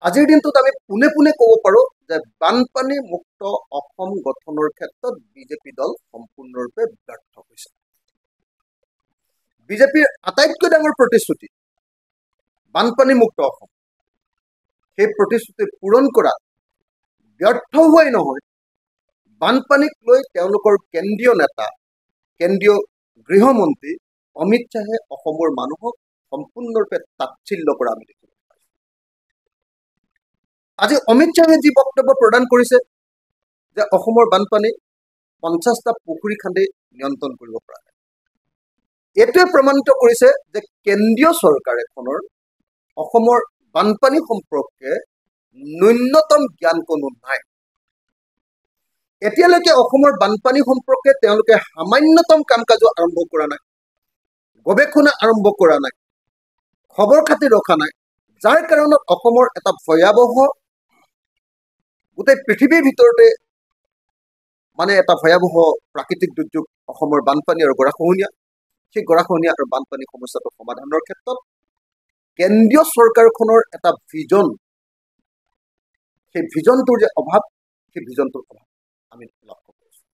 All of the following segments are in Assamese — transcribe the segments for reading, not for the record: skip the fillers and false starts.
আজিৰ দিনটোত আমি পোনে পোনে ক'ব পাৰোঁ যে বানপানী মুক্ত অসম গঠনৰ ক্ষেত্ৰত বিজেপি দল সম্পূৰ্ণৰূপে ব্যৰ্থ হৈছে। বিজেপিৰ আটাইতকৈ ডাঙৰ প্ৰতিশ্ৰুতি বানপানী মুক্ত অসম, সেই প্ৰতিশ্ৰুতি পূৰণ কৰাত ব্যৰ্থ হোৱাই নহয়, বানপানীক লৈ তেওঁলোকৰ কেন্দ্ৰীয় নেতা, কেন্দ্ৰীয় গৃহমন্ত্ৰী অমিত শ্বাহে অসমৰ মানুহক সম্পূৰ্ণৰূপে তাচ্ছিল্য কৰা আমি দেখিলোঁ। আজি অমিত শ্বাহে যি বক্তব্য প্ৰদান কৰিছে যে অসমৰ বানপানী 50টা পুখুৰী খান্দি নিয়ন্ত্ৰণ কৰিব পৰা যায়, এইটোৱে প্ৰমাণিত কৰিছে যে কেন্দ্ৰীয় চৰকাৰ এখনৰ অসমৰ বানপানী সম্পৰ্কে ন্যূনতম জ্ঞান কোনো নাই। এতিয়ালৈকে অসমৰ বানপানী সম্পৰ্কে তেওঁলোকে সামান্যতম কাম কাজো আৰম্ভ কৰা নাই, গৱেষণা আৰম্ভ কৰা নাই, খবৰ খাতি ৰখা নাই, যাৰ কাৰণত অসমৰ এটা ভয়াৱহ, গোটেই পৃথিৱীৰ ভিতৰতে এটা ভয়াৱহ প্ৰাকৃতিক দুৰ্যোগ অসমৰ বানপানী আৰু গৰাখহনীয়া। সেই গৰাখহনীয়া আৰু বানপানী সমস্যাটো সমাধানৰ ক্ষেত্ৰত কেন্দ্ৰীয় চৰকাৰখনৰ এটা ভিজন, সেই ভিজনটোৰ যে অভাৱ, সেই ভিজনটোৰ অভাৱ আমি লক্ষ্য কৰিছোঁ।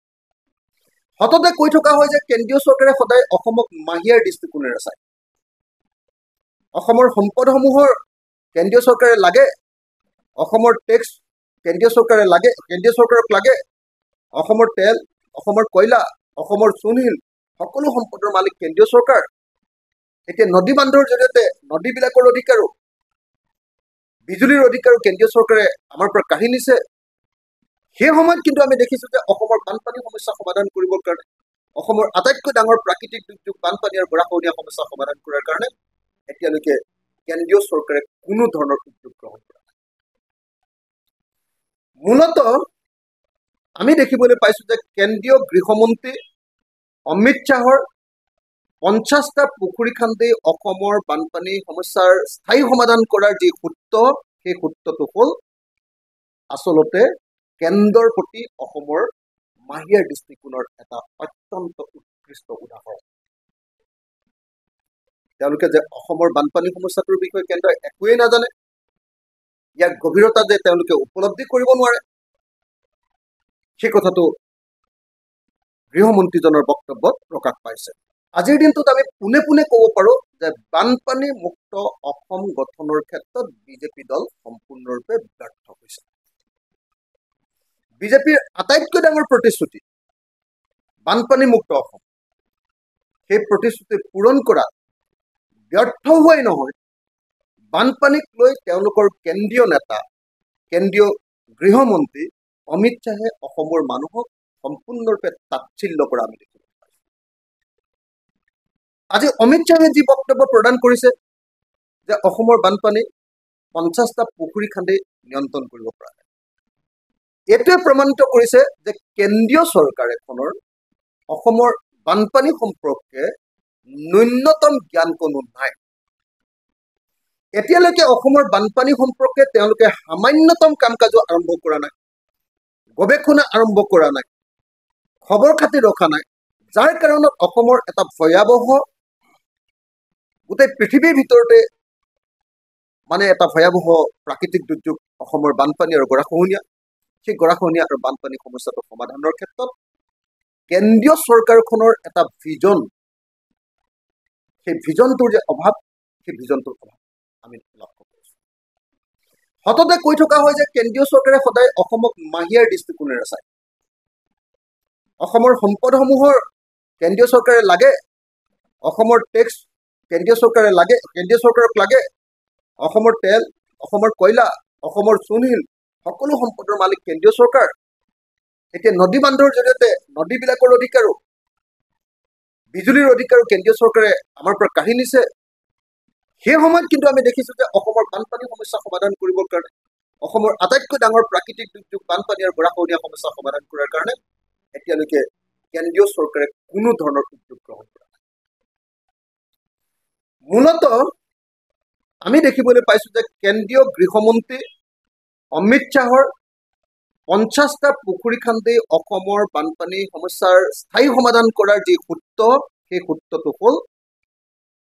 সততে কৈ থকা হয় যে কেন্দ্ৰীয় চৰকাৰে সদায় অসমক মাহিয়াৰ দৃষ্টিকোণেৰে চায়। অসমৰ সম্পদসমূহৰ কেন্দ্ৰীয় চৰকাৰে লাগে, অসমৰ টেক্স কেন্দ্ৰীয় চৰকাৰে লাগে, কেন্দ্ৰীয় চৰকাৰক লাগে, অসমৰ তেল, অসমৰ কয়লা, অসমৰ চূণশিল সকলো সম্পদৰ মালিক কেন্দ্ৰীয় চৰকাৰ। এতিয়া নদী বান্ধৰ জৰিয়তে নদীবিলাকৰ অধিকাৰো, বিজুলীৰ অধিকাৰো কেন্দ্ৰীয় চৰকাৰে আমাৰ পৰা কাঢ়ি নিছে। সেই সময়ত কিন্তু আমি দেখিছোঁ যে অসমৰ বানপানী সমস্যা সমাধান কৰিবৰ কাৰণে, অসমৰ আটাইতকৈ ডাঙৰ প্ৰাকৃতিক দুৰ্যোগ বানপানী আৰু গৰাখহনীয়া সমস্যা সমাধান কৰাৰ কাৰণে এতিয়ালৈকে কেন্দ্ৰীয় চৰকাৰে কোনো ধৰণৰ উদ্যোগ গ্ৰহণ কৰা নাই। মূলতঃ আমি দেখিবলৈ পাইছোঁ যে কেন্দ্ৰীয় গৃহমন্ত্ৰী অমিত শ্বাহৰ 50টা পুখুৰী খান্দি অসমৰ বানপানী সমস্যাৰ স্থায়ী সমাধান কৰাৰ যি সূত্ৰ, সেই সূত্ৰটো হ'ল আচলতে কেন্দ্ৰৰ প্ৰতি অসমৰ মাহিয়াৰ দৃষ্টিকোণৰ এটা অত্যন্ত উৎকৃষ্ট উদাহৰণ। তেওঁলোকে যে অসমৰ বানপানী সমস্যাটোৰ বিষয়ে কেন্দ্ৰই একোৱেই নাজানে, ইয়াৰ গভীৰতা যে তেওঁলোকে উপলব্ধি কৰিব নোৱাৰে, সেই কথাটো গৃহমন্ত্ৰীজনৰ বক্তব্যত প্ৰকাশ পাইছে। আজিৰ দিনটোত আমি পোনে পোনে ক'ব পাৰোঁ যে বানপানী মুক্ত অসম গঠনৰ ক্ষেত্ৰত বিজেপি দল সম্পূৰ্ণৰূপে ব্যৰ্থ হৈছে। বিজেপিৰ আটাইতকৈ ডাঙৰ প্ৰতিশ্ৰুতি বানপানী মুক্ত অসম, সেই প্ৰতিশ্ৰুতি পূৰণ কৰাত ব্যৰ্থ হোৱাই নহয়, বানপানীক লৈ তেওঁলোকৰ কেন্দ্ৰীয় নেতা, কেন্দ্ৰীয় গৃহমন্ত্ৰী অমিত শ্বাহে অসমৰ মানুহক সম্পূৰ্ণৰূপে তাচ্ছিল্য কৰা আমি দেখিলোঁ। আজি অমিত শ্বাহে যি বক্তব্য প্ৰদান কৰিছে যে অসমৰ বানপানী 50টা পুখুৰী খান্দি নিয়ন্ত্ৰণ কৰিব পৰা যায়, এইটোৱে প্ৰমাণিত কৰিছে যে কেন্দ্ৰীয় চৰকাৰ এখনৰ অসমৰ বানপানী সম্পৰ্কে ন্যূনতম জ্ঞান কোনো নাই। এতিয়ালৈকে অসমৰ বানপানী সম্পৰ্কে তেওঁলোকে সামান্যতম কাম কাজো আৰম্ভ কৰা নাই, গৱেষণা আৰম্ভ কৰা নাই, খবৰ খাতি ৰখা নাই, যাৰ কাৰণত অসমৰ এটা ভয়াৱহ, গোটেই পৃথিৱীৰ ভিতৰতে এটা ভয়াৱহ প্ৰাকৃতিক দুৰ্যোগ অসমৰ বানপানী আৰু গৰাখহনীয়া। সেই গৰাখহনীয়া আৰু বানপানী সমস্যাটো সমাধানৰ ক্ষেত্ৰত কেন্দ্ৰীয় চৰকাৰখনৰ এটা ভিজন, সেই ভিজনটোৰ যে অভাৱ, সেই ভিজনটোৰ অভাৱ আমি লক্ষ্য কৰিছোঁ। সততে কৈ থকা হয় যে কেন্দ্ৰীয় চৰকাৰে সদায় অসমক মাহিয়াৰ দৃষ্টিকোণেৰে চায়। অসমৰ সম্পদসমূহৰ কেন্দ্ৰীয় চৰকাৰে লাগে, অসমৰ টেক্স কেন্দ্ৰীয় চৰকাৰে লাগে, কেন্দ্ৰীয় চৰকাৰক লাগে, অসমৰ তেল, অসমৰ কয়লা, অসমৰ চূণশিল সকলো সম্পদৰ মালিক কেন্দ্ৰীয় চৰকাৰ। এতিয়া নদী বান্ধৰ জৰিয়তে নদীবিলাকৰ অধিকাৰো, বিজুলীৰ অধিকাৰো কেন্দ্ৰীয় চৰকাৰে আমাৰ পৰা কাঢ়ি নিছে। সেই সময়ত কিন্তু আমি দেখিছোঁ যে অসমৰ বানপানী সমস্যা সমাধান কৰিবৰ কাৰণে, অসমৰ আটাইতকৈ ডাঙৰ প্ৰাকৃতিক দুৰ্যোগ বানপানী আৰু গৰাখহনীয়া সমস্যা সমাধান কৰাৰ কাৰণে এতিয়ালৈকে কেন্দ্ৰীয় চৰকাৰে কোনো ধৰণৰ উদ্যোগ গ্ৰহণ কৰা নাই। মূলতঃ আমি দেখিবলৈ পাইছোঁ যে কেন্দ্ৰীয় গৃহমন্ত্ৰী অমিত শ্বাহৰ 50টা পুখুৰী খান্দি অসমৰ বানপানী সমস্যাৰ স্থায়ী সমাধান কৰাৰ যি সূত্ৰ, সেই সূত্ৰটো হ'ল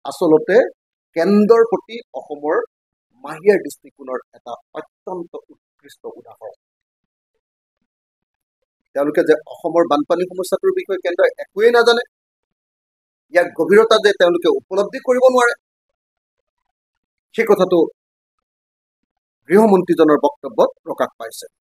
আচলতে কেন্দ্ৰৰ প্ৰতি অসমৰ মাহিয়াৰ দৃষ্টিকোণৰ এটা অত্যন্ত উৎকৃষ্ট উদাহৰণ। তেওঁলোকে যে অসমৰ বানপানী সমস্যাটোৰ বিষয়ে কেন্দ্ৰই একোৱেই নাজানে, ইয়াৰ গভীৰতা যে তেওঁলোকে উপলব্ধি কৰিব নোৱাৰে, সেই কথাটো গৃহমন্ত্ৰীজনৰ বক্তব্যত প্ৰকাশ পাইছে।